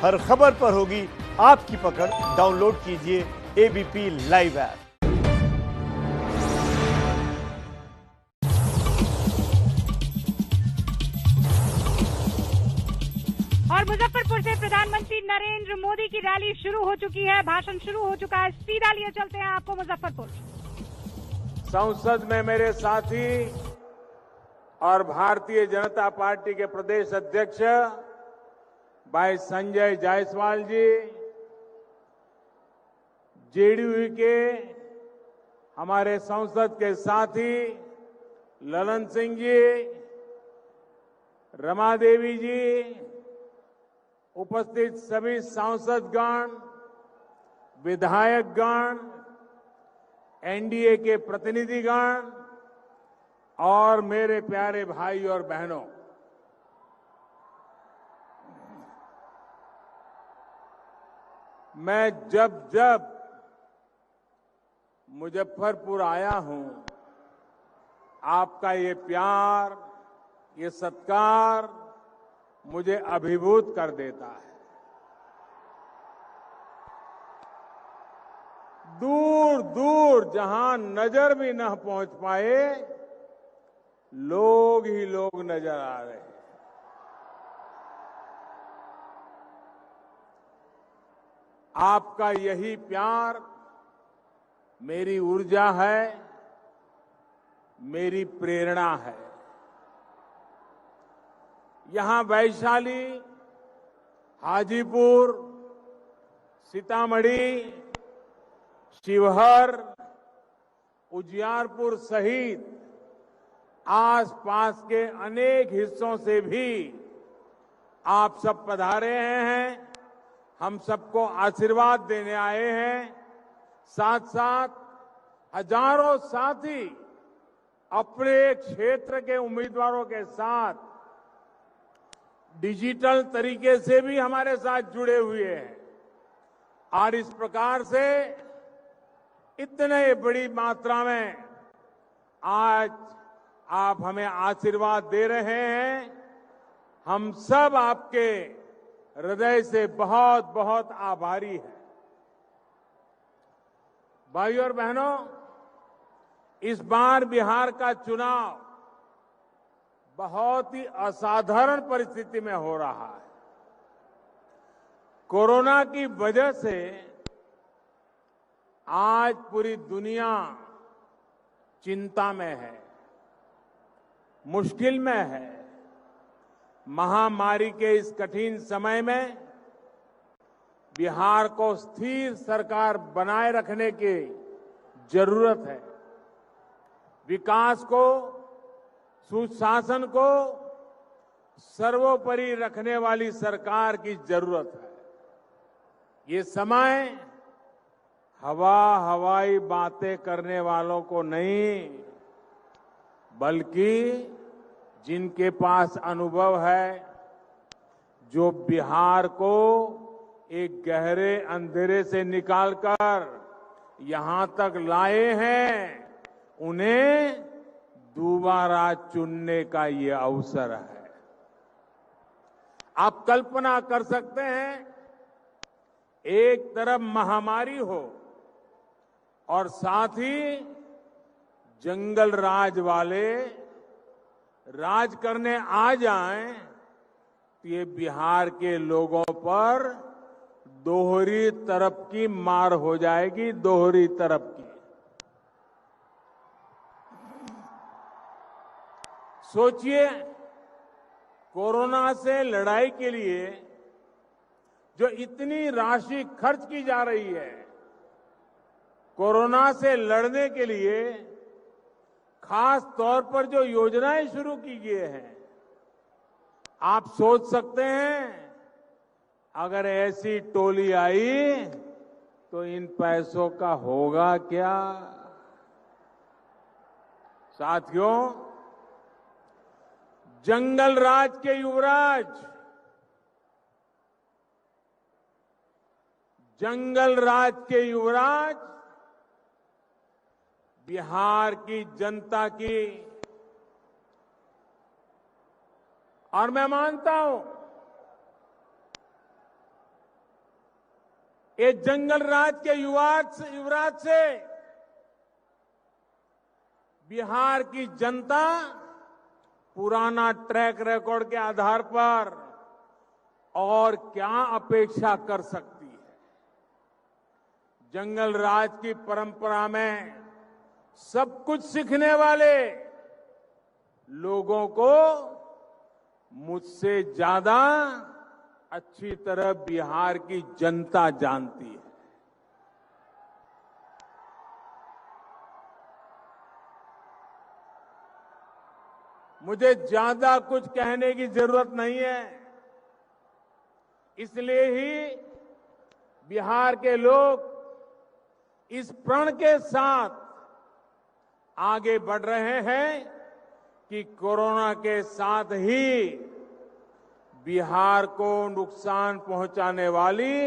हर खबर पर होगी आपकी पकड़। डाउनलोड कीजिए एबीपी लाइव ऐप। और मुजफ्फरपुर से प्रधानमंत्री नरेंद्र मोदी की रैली शुरू हो चुकी है, भाषण शुरू हो चुका है। सीधा लिए चलते हैं आपको मुजफ्फरपुर। संसद में मेरे साथी और भारतीय जनता पार्टी के प्रदेश अध्यक्ष भाई संजय जायसवाल जी, जेडीयू के हमारे संसद के साथी ललन सिंह जी, रमा देवी जी, उपस्थित सभी सांसदगण, विधायकगण, एनडीए के प्रतिनिधिगण और मेरे प्यारे भाई और बहनों, मैं जब मुजफ्फरपुर आया हूं, आपका ये प्यार, ये सत्कार मुझे अभिभूत कर देता है। दूर दूर जहां नजर भी न पहुंच पाए, लोग ही लोग नजर आ रहे हैं। आपका यही प्यार मेरी ऊर्जा है, मेरी प्रेरणा है। यहां वैशाली, हाजीपुर, सीतामढ़ी, शिवहर, उजियारपुर सहित आसपास के अनेक हिस्सों से भी आप सब पधारे हैं, हम सबको आशीर्वाद देने आए हैं। साथ साथ हजारों साथी अपने क्षेत्र के उम्मीदवारों के साथ डिजिटल तरीके से भी हमारे साथ जुड़े हुए हैं और इस प्रकार से इतने बड़ी मात्रा में आज आप हमें आशीर्वाद दे रहे हैं। हम सब आपके हृदय से बहुत बहुत आभारी हैं। भाइयों और बहनों, इस बार बिहार का चुनाव बहुत ही असाधारण परिस्थिति में हो रहा है। कोरोना की वजह से आज पूरी दुनिया चिंता में है, मुश्किल में है। महामारी के इस कठिन समय में बिहार को स्थिर सरकार बनाए रखने की जरूरत है। विकास को, सुशासन को सर्वोपरि रखने वाली सरकार की जरूरत है। ये समय हवाई बातें करने वालों को नहीं, बल्कि जिनके पास अनुभव है, जो बिहार को एक गहरे अंधेरे से निकालकर यहां तक लाए हैं, उन्हें दोबारा चुनने का ये अवसर है। आप कल्पना कर सकते हैं, एक तरफ महामारी हो और साथ ही जंगल राज वाले राज करने आ जाएं, तो ये बिहार के लोगों पर दोहरी तरफ की मार हो जाएगी, दोहरी तरफ की। सोचिए, कोरोना से लड़ाई के लिए जो इतनी राशि खर्च की जा रही है, कोरोना से लड़ने के लिए खास तौर पर जो योजनाएं शुरू की गई हैं, आप सोच सकते हैं अगर ऐसी टोली आई तो इन पैसों का होगा क्या। साथियों, जंगल राज के युवराज, जंगल राज के युवराज बिहार की जनता की, और मैं मानता हूं ये जंगल राज के युवराज से बिहार की जनता पुराना ट्रैक रिकॉर्ड के आधार पर और क्या अपेक्षा कर सकती है। जंगल राज की परंपरा में सब कुछ सीखने वाले लोगों को मुझसे ज्यादा अच्छी तरह बिहार की जनता जानती है। मुझे ज्यादा कुछ कहने की जरूरत नहीं है, इसलिए ही बिहार के लोग इस प्रण के साथ आगे बढ़ रहे हैं कि कोरोना के साथ ही बिहार को नुकसान पहुंचाने वाली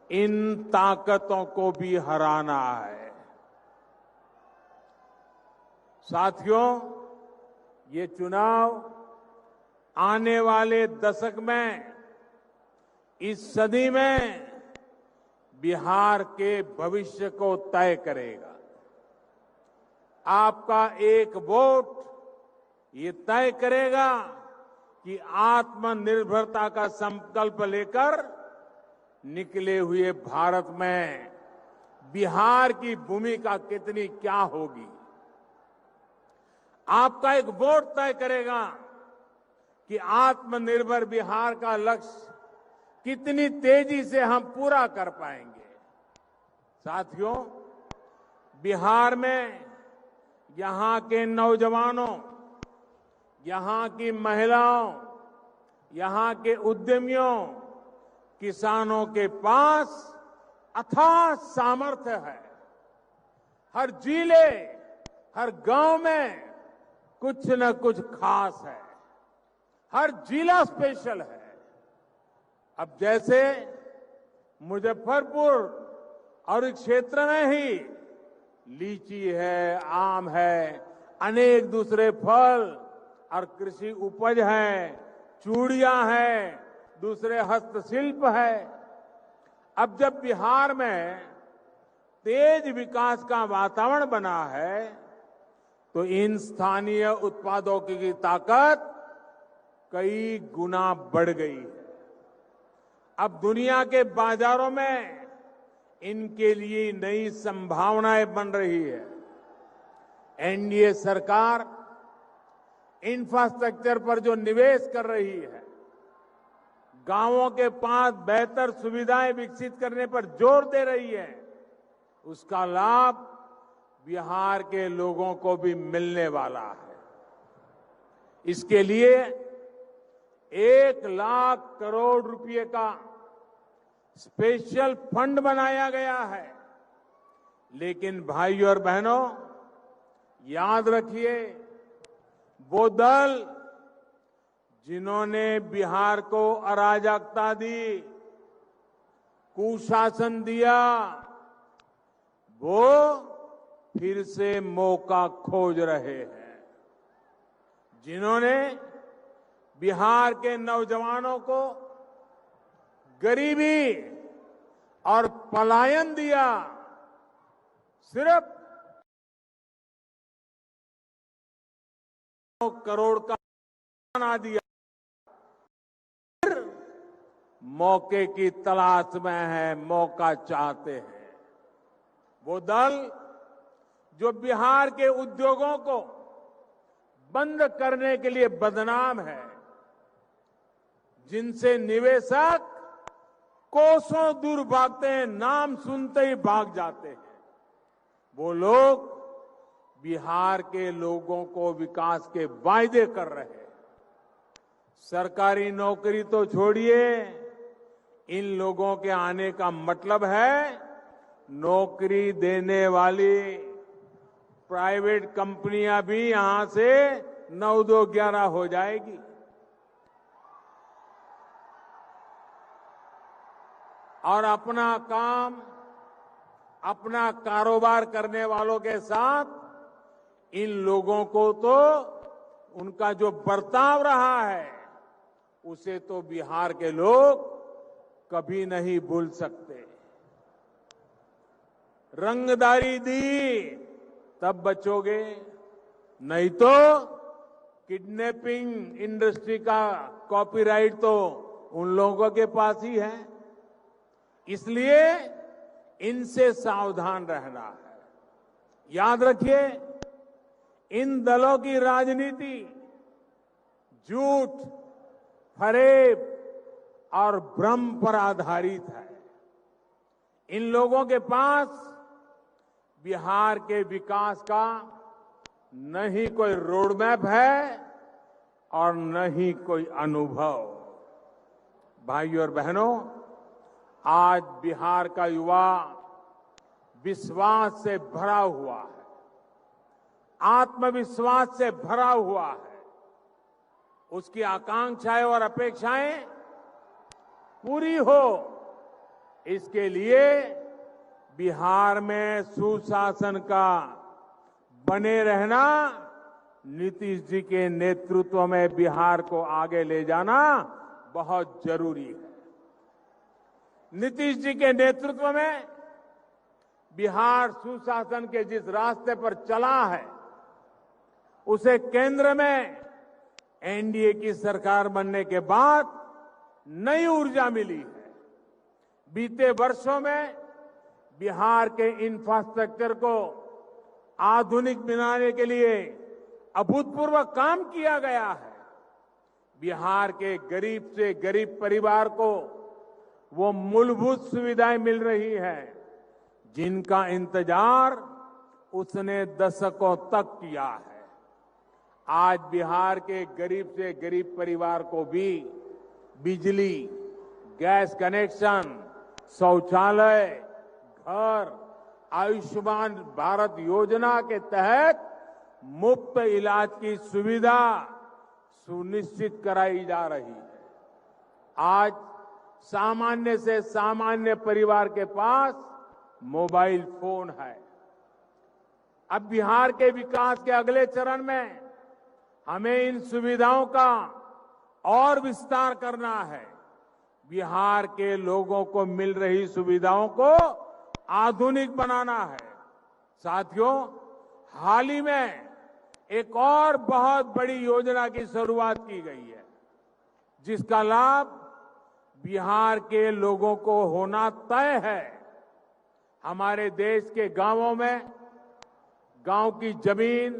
इन ताकतों को भी हराना है। साथियों, ये चुनाव आने वाले दशक में, इस सदी में बिहार के भविष्य को तय करेगा। आपका एक वोट ये तय करेगा कि आत्मनिर्भरता का संकल्प लेकर निकले हुए भारत में बिहार की भूमिका कितनी क्या होगी। आपका एक वोट तय करेगा कि आत्मनिर्भर बिहार का लक्ष्य कितनी तेजी से हम पूरा कर पाएंगे। साथियों, बिहार में यहां के नौजवानों, यहां की महिलाओं, यहां के उद्यमियों, किसानों के पास अथाह सामर्थ्य है। हर जिले, हर गांव में कुछ न कुछ खास है, हर जिला स्पेशल है। अब जैसे मुजफ्फरपुर और इस क्षेत्र में ही लीची है, आम है, अनेक दूसरे फल और कृषि उपज है, चूड़ियां हैं, दूसरे हस्तशिल्प है। अब जब बिहार में तेज विकास का वातावरण बना है तो इन स्थानीय उत्पादों की ताकत कई गुना बढ़ गई है। अब दुनिया के बाजारों में इनके लिए नई संभावनाएं बन रही है। एनडीए सरकार इंफ्रास्ट्रक्चर पर जो निवेश कर रही है, गांवों के पास बेहतर सुविधाएं विकसित करने पर जोर दे रही है, उसका लाभ बिहार के लोगों को भी मिलने वाला है। इसके लिए 1,00,000 करोड़ रुपए का स्पेशल फंड बनाया गया है। लेकिन भाइयों और बहनों, याद रखिए, वो दल जिन्होंने बिहार को अराजकता दी, कुशासन दिया, वो फिर से मौका खोज रहे हैं। जिन्होंने बिहार के नौजवानों को गरीबी और पलायन दिया, सिर्फ करोड़ का बना दिया, फिर मौके की तलाश में है, मौका चाहते हैं। वो दल जो बिहार के उद्योगों को बंद करने के लिए बदनाम है, जिनसे निवेशक कोसों दूर भागते हैं, नाम सुनते ही भाग जाते हैं, वो लोग बिहार के लोगों को विकास के वायदे कर रहे हैं। सरकारी नौकरी तो छोड़िए, इन लोगों के आने का मतलब है नौकरी देने वाली प्राइवेट कंपनियां भी यहां से 9-2-11 हो जाएगी। और अपना काम, अपना कारोबार करने वालों के साथ इन लोगों को तो उनका जो बर्ताव रहा है, उसे तो बिहार के लोग कभी नहीं भूल सकते। रंगदारी दी तब बचोगे, नहीं तो किडनैपिंग इंडस्ट्री का कॉपीराइट तो उन लोगों के पास ही है। इसलिए इनसे सावधान रहना है। याद रखिए, इन दलों की राजनीति झूठ, फरेब और भ्रम पर आधारित है। इन लोगों के पास बिहार के विकास का न ही कोई रोड मैप है और न ही कोई अनुभव। भाइयों और बहनों, आज बिहार का युवा विश्वास से भरा हुआ है, आत्मविश्वास से भरा हुआ है। उसकी आकांक्षाएं और अपेक्षाएं पूरी हो, इसके लिए बिहार में सुशासन का बने रहना, नीतीश जी के नेतृत्व में बिहार को आगे ले जाना बहुत जरूरी है। नीतीश जी के नेतृत्व में बिहार सुशासन के जिस रास्ते पर चला है, उसे केंद्र में एनडीए की सरकार बनने के बाद नई ऊर्जा मिली है। बीते वर्षों में बिहार के इंफ्रास्ट्रक्चर को आधुनिक बनाने के लिए अभूतपूर्व काम किया गया है। बिहार के गरीब से गरीब परिवार को वो मूलभूत सुविधाएं मिल रही है जिनका इंतजार उसने दशकों तक किया है। आज बिहार के गरीब से गरीब परिवार को भी बिजली, गैस कनेक्शन, शौचालय, घर, आयुष्मान भारत योजना के तहत मुफ्त इलाज की सुविधा सुनिश्चित कराई जा रही है। आज सामान्य से सामान्य परिवार के पास मोबाइल फोन है। अब बिहार के विकास के अगले चरण में हमें इन सुविधाओं का और विस्तार करना है। बिहार के लोगों को मिल रही सुविधाओं को आधुनिक बनाना है। साथियों, हाल ही में एक और बहुत बड़ी योजना की शुरुआत की गई है, जिसका लाभ बिहार के लोगों को होना तय है। हमारे देश के गांवों में गांव की जमीन,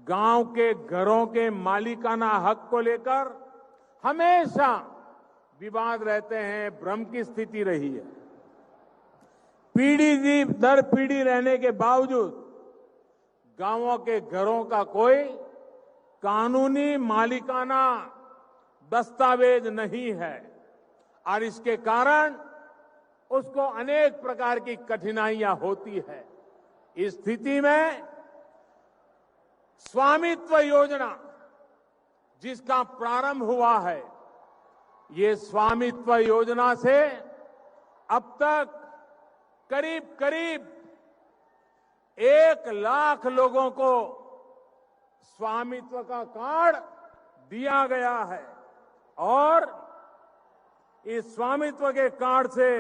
गांव के घरों के मालिकाना हक को लेकर हमेशा विवाद रहते हैं, भ्रम की स्थिति रही है। पीढ़ी दर पीढ़ी रहने के बावजूद गांवों के घरों का कोई कानूनी मालिकाना दस्तावेज नहीं है और इसके कारण उसको अनेक प्रकार की कठिनाइयां होती है। इस स्थिति में स्वामित्व योजना जिसका प्रारंभ हुआ है, ये स्वामित्व योजना से अब तक करीब करीब 1 लाख लोगों को स्वामित्व का कार्ड दिया गया है और इस स्वामित्व के कार्ड से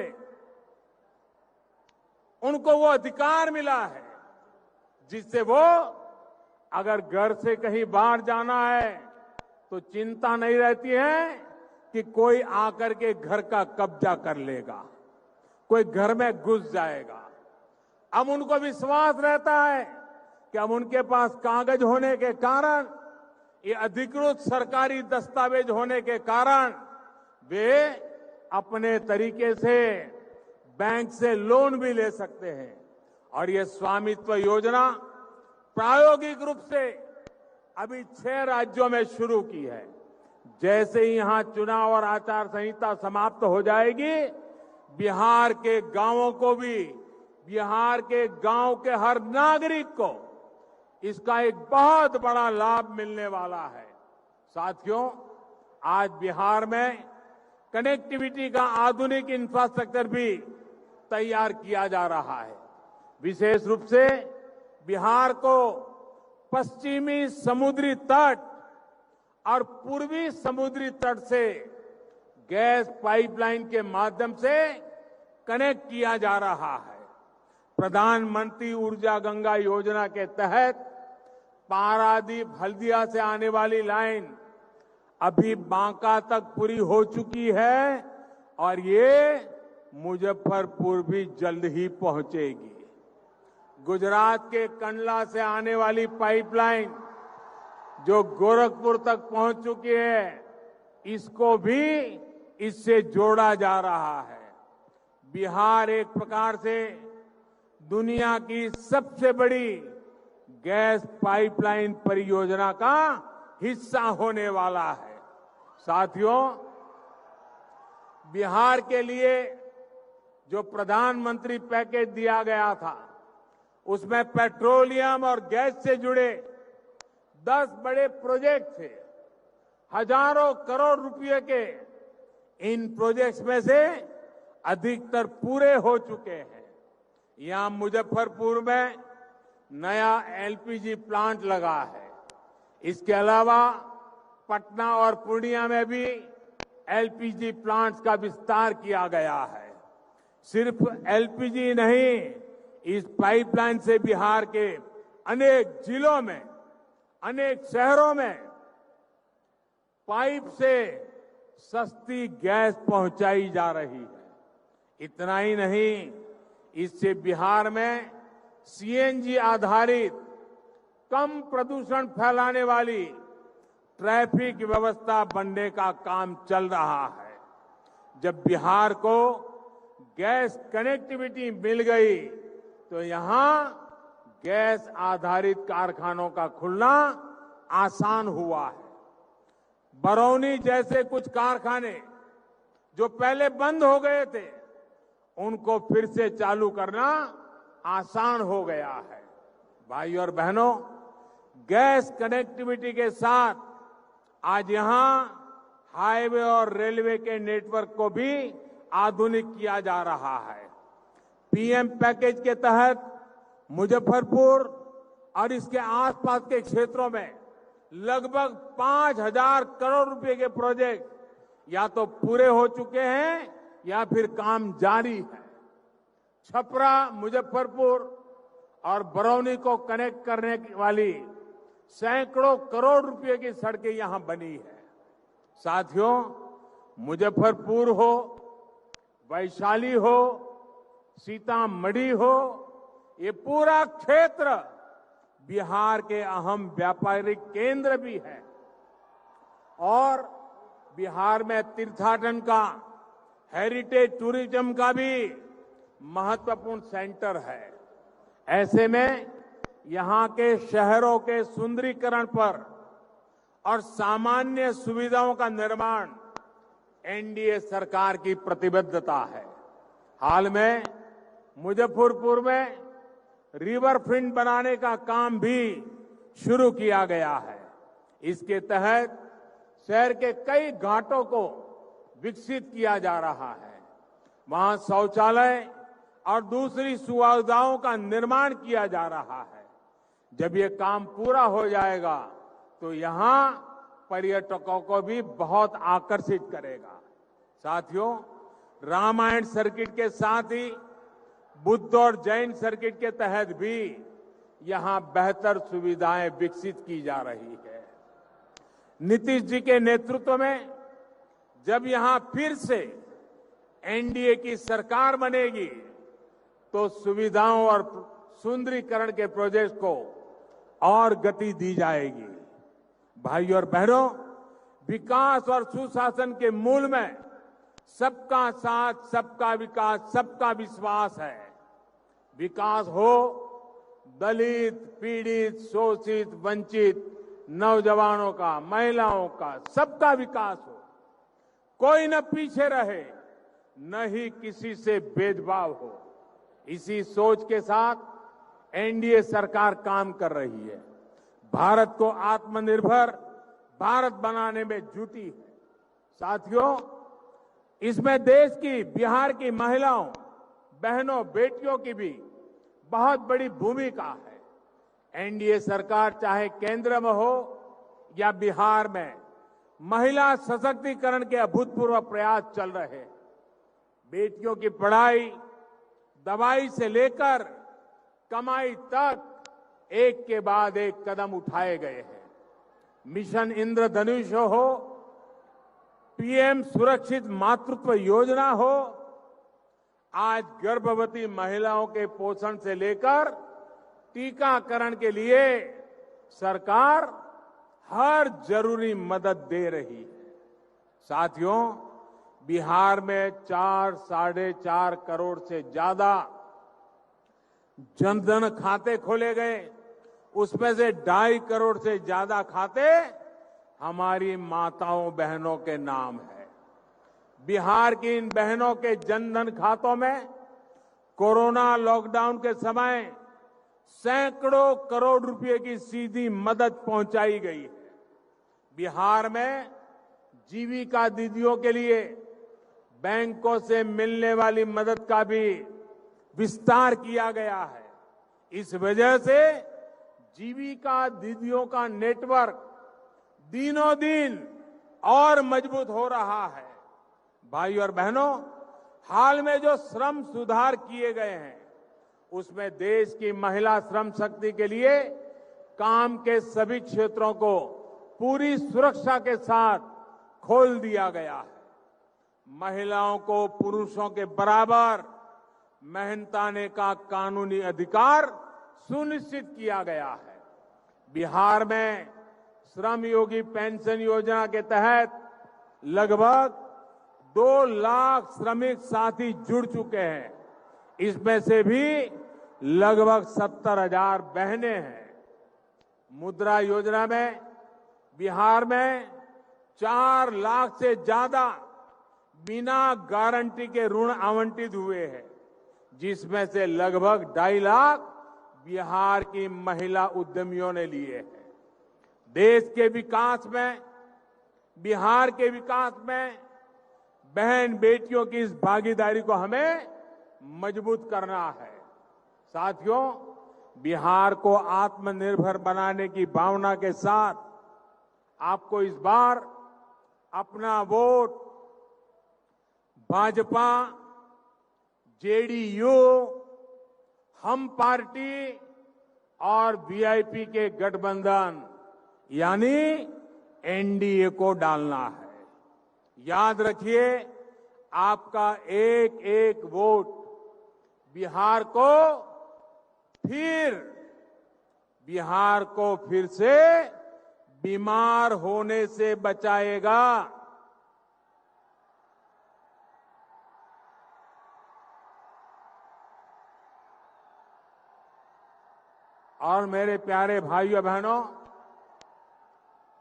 उनको वो अधिकार मिला है जिससे वो अगर घर से कहीं बाहर जाना है तो चिंता नहीं रहती है कि कोई आकर के घर का कब्जा कर लेगा, कोई घर में घुस जाएगा। अब उनको विश्वास रहता है कि अब उनके पास कागज होने के कारण, ये अधिकृत सरकारी दस्तावेज होने के कारण वे अपने तरीके से बैंक से लोन भी ले सकते हैं। और ये स्वामित्व योजना प्रायोगिक रूप से अभी 6 राज्यों में शुरू की है। जैसे ही यहां चुनाव और आचार संहिता समाप्त हो जाएगी, बिहार के गांवों को भी, बिहार के गांव के हर नागरिक को इसका एक बहुत बड़ा लाभ मिलने वाला है। साथियों, आज बिहार में कनेक्टिविटी का आधुनिक इंफ्रास्ट्रक्चर भी तैयार किया जा रहा है। विशेष रूप से बिहार को पश्चिमी समुद्री तट और पूर्वी समुद्री तट से गैस पाइपलाइन के माध्यम से कनेक्ट किया जा रहा है। प्रधानमंत्री ऊर्जा गंगा योजना के तहत पारादीप हल्दिया से आने वाली लाइन अभी बांका तक पूरी हो चुकी है और ये मुजफ्फरपुर भी जल्द ही पहुंचेगी। गुजरात के कंडला से आने वाली पाइपलाइन जो गोरखपुर तक पहुंच चुकी है, इसको भी इससे जोड़ा जा रहा है। बिहार एक प्रकार से दुनिया की सबसे बड़ी गैस पाइपलाइन परियोजना का हिस्सा होने वाला है। साथियों, बिहार के लिए जो प्रधानमंत्री पैकेज दिया गया था, उसमें पेट्रोलियम और गैस से जुड़े 10 बड़े प्रोजेक्ट थे। हजारों करोड़ रुपए के इन प्रोजेक्ट्स में से अधिकतर पूरे हो चुके हैं। यहां मुजफ्फरपुर में नया एलपीजी प्लांट लगा है। इसके अलावा पटना और पूर्णिया में भी एलपीजी प्लांट्स का विस्तार किया गया है। सिर्फ एलपीजी नहीं, इस पाइपलाइन से बिहार के अनेक जिलों में, अनेक शहरों में पाइप से सस्ती गैस पहुंचाई जा रही है। इतना ही नहीं, इससे बिहार में सीएनजी आधारित कम प्रदूषण फैलाने वाली ट्रैफिक व्यवस्था बनने का काम चल रहा है। जब बिहार को गैस कनेक्टिविटी मिल गई तो यहां गैस आधारित कारखानों का खुलना आसान हुआ है। बरौनी जैसे कुछ कारखाने जो पहले बंद हो गए थे, उनको फिर से चालू करना आसान हो गया है। भाइयों और बहनों, गैस कनेक्टिविटी के साथ आज यहां हाईवे और रेलवे के नेटवर्क को भी आधुनिक किया जा रहा है। पीएम पैकेज के तहत मुजफ्फरपुर और इसके आसपास के क्षेत्रों में लगभग 5,000 करोड़ रुपए के प्रोजेक्ट या तो पूरे हो चुके हैं या फिर काम जारी है। छपरा, मुजफ्फरपुर और बरौनी को कनेक्ट करने वाली सैकड़ों करोड़ रुपए की सड़कें यहां बनी है। साथियों, मुजफ्फरपुर हो, वैशाली हो, सीतामढ़ी हो, ये पूरा क्षेत्र बिहार के अहम व्यापारिक केंद्र भी है और बिहार में तीर्थाटन का, हेरिटेज टूरिज्म का भी महत्वपूर्ण सेंटर है। ऐसे में यहां के शहरों के सुंदरीकरण पर और सामान्य सुविधाओं का निर्माण एनडीए सरकार की प्रतिबद्धता है। हाल में मुजफ्फरपुर में रिवर फ्रंट बनाने का काम भी शुरू किया गया है। इसके तहत शहर के कई घाटों को विकसित किया जा रहा है। वहां शौचालय और दूसरी सुविधाओं का निर्माण किया जा रहा है। जब ये काम पूरा हो जाएगा तो यहां पर्यटकों को भी बहुत आकर्षित करेगा। साथियों, रामायण सर्किट के साथ ही बुद्ध और जैन सर्किट के तहत भी यहां बेहतर सुविधाएं विकसित की जा रही है। नीतीश जी के नेतृत्व में जब यहां फिर से एनडीए की सरकार बनेगी तो सुविधाओं और सुंदरीकरण के प्रोजेक्ट को और गति दी जाएगी। भाइयों और बहनों, विकास और सुशासन के मूल में सबका साथ, सबका विकास, सबका विश्वास है। विकास हो, दलित, पीड़ित, शोषित, वंचित, नौजवानों का, महिलाओं का, सबका विकास हो। कोई न पीछे रहे, न ही किसी से भेदभाव हो। इसी सोच के साथ एनडीए सरकार काम कर रही है। भारत को आत्मनिर्भर भारत बनाने में जुटी है। साथियों, इसमें देश की, बिहार की महिलाओं, बहनों, बेटियों की भी बहुत बड़ी भूमिका है। एनडीए सरकार चाहे केंद्र में हो या बिहार में, महिला सशक्तिकरण के अभूतपूर्व प्रयास चल रहे हैं। बेटियों की पढ़ाई, दवाई से लेकर कमाई तक एक के बाद एक कदम उठाए गए हैं। मिशन इंद्रधनुष हो, पीएम सुरक्षित मातृत्व योजना हो, आज गर्भवती महिलाओं के पोषण से लेकर टीकाकरण के लिए सरकार हर जरूरी मदद दे रही है। साथियों, बिहार में 4-4.5 करोड़ से ज्यादा जनधन खाते खोले गए, उसमें से 2.5 करोड़ से ज्यादा खाते हमारी माताओं बहनों के नाम है। बिहार की इन बहनों के जनधन खातों में कोरोना लॉकडाउन के समय सैकड़ों करोड़ रुपए की सीधी मदद पहुंचाई गई है। बिहार में जीविका दीदियों के लिए बैंकों से मिलने वाली मदद का भी विस्तार किया गया है। इस वजह से जीविका दीदियों का नेटवर्क दिनों दिन और मजबूत हो रहा है। भाई और बहनों, हाल में जो श्रम सुधार किए गए हैं, उसमें देश की महिला श्रम शक्ति के लिए काम के सभी क्षेत्रों को पूरी सुरक्षा के साथ खोल दिया गया है। महिलाओं को पुरुषों के बराबर मेहनताने का कानूनी अधिकार सुनिश्चित किया गया है। बिहार में श्रम योगी पेंशन योजना के तहत लगभग 2 लाख श्रमिक साथी जुड़ चुके हैं। इसमें से भी लगभग 70,000 बहनें हैं। मुद्रा योजना में बिहार में 4 लाख से ज्यादा बिना गारंटी के ऋण आवंटित हुए हैं, जिसमें से लगभग 2.5 लाख बिहार की महिला उद्यमियों ने लिए हैं। देश के विकास में, बिहार के विकास में बहन बेटियों की इस भागीदारी को हमें मजबूत करना है। साथियों, बिहार को आत्मनिर्भर बनाने की भावना के साथ आपको इस बार अपना वोट भाजपा, जेडीयू, हम पार्टी और वीआईपी के गठबंधन यानी एनडीए को डालना है। याद रखिए, आपका एक एक वोट बिहार को फिर से बीमार होने से बचाएगा। और मेरे प्यारे भाइयों बहनों,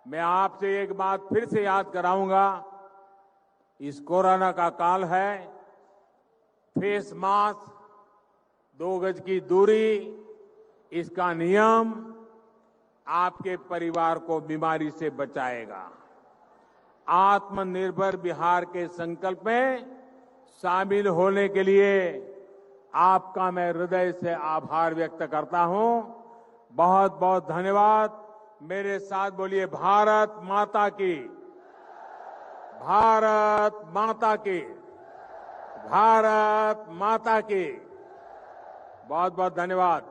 मैं आपसे एक बात फिर से याद कराऊंगा। इस कोरोना का काल है, फेस मास्क, 2 गज की दूरी, इसका नियम आपके परिवार को बीमारी से बचाएगा। आत्मनिर्भर बिहार के संकल्प में शामिल होने के लिए आपका मैं हृदय से आभार व्यक्त करता हूं। बहुत बहुत धन्यवाद। मेरे साथ बोलिए, भारत माता की, भारत माता की, भारत माता की। बहुत बहुत धन्यवाद।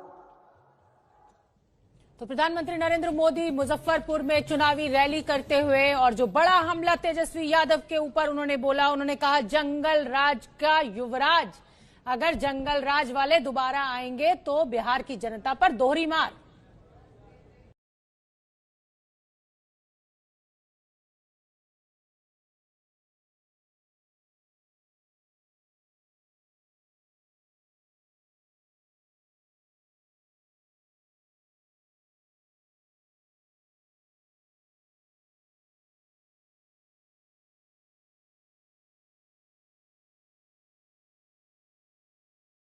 तो प्रधानमंत्री नरेंद्र मोदी मुजफ्फरपुर में चुनावी रैली करते हुए और जो बड़ा हमला तेजस्वी यादव के ऊपर उन्होंने बोला, उन्होंने कहा जंगल राज का युवराज, अगर जंगल राज वाले दोबारा आएंगे तो बिहार की जनता पर दोहरी मार।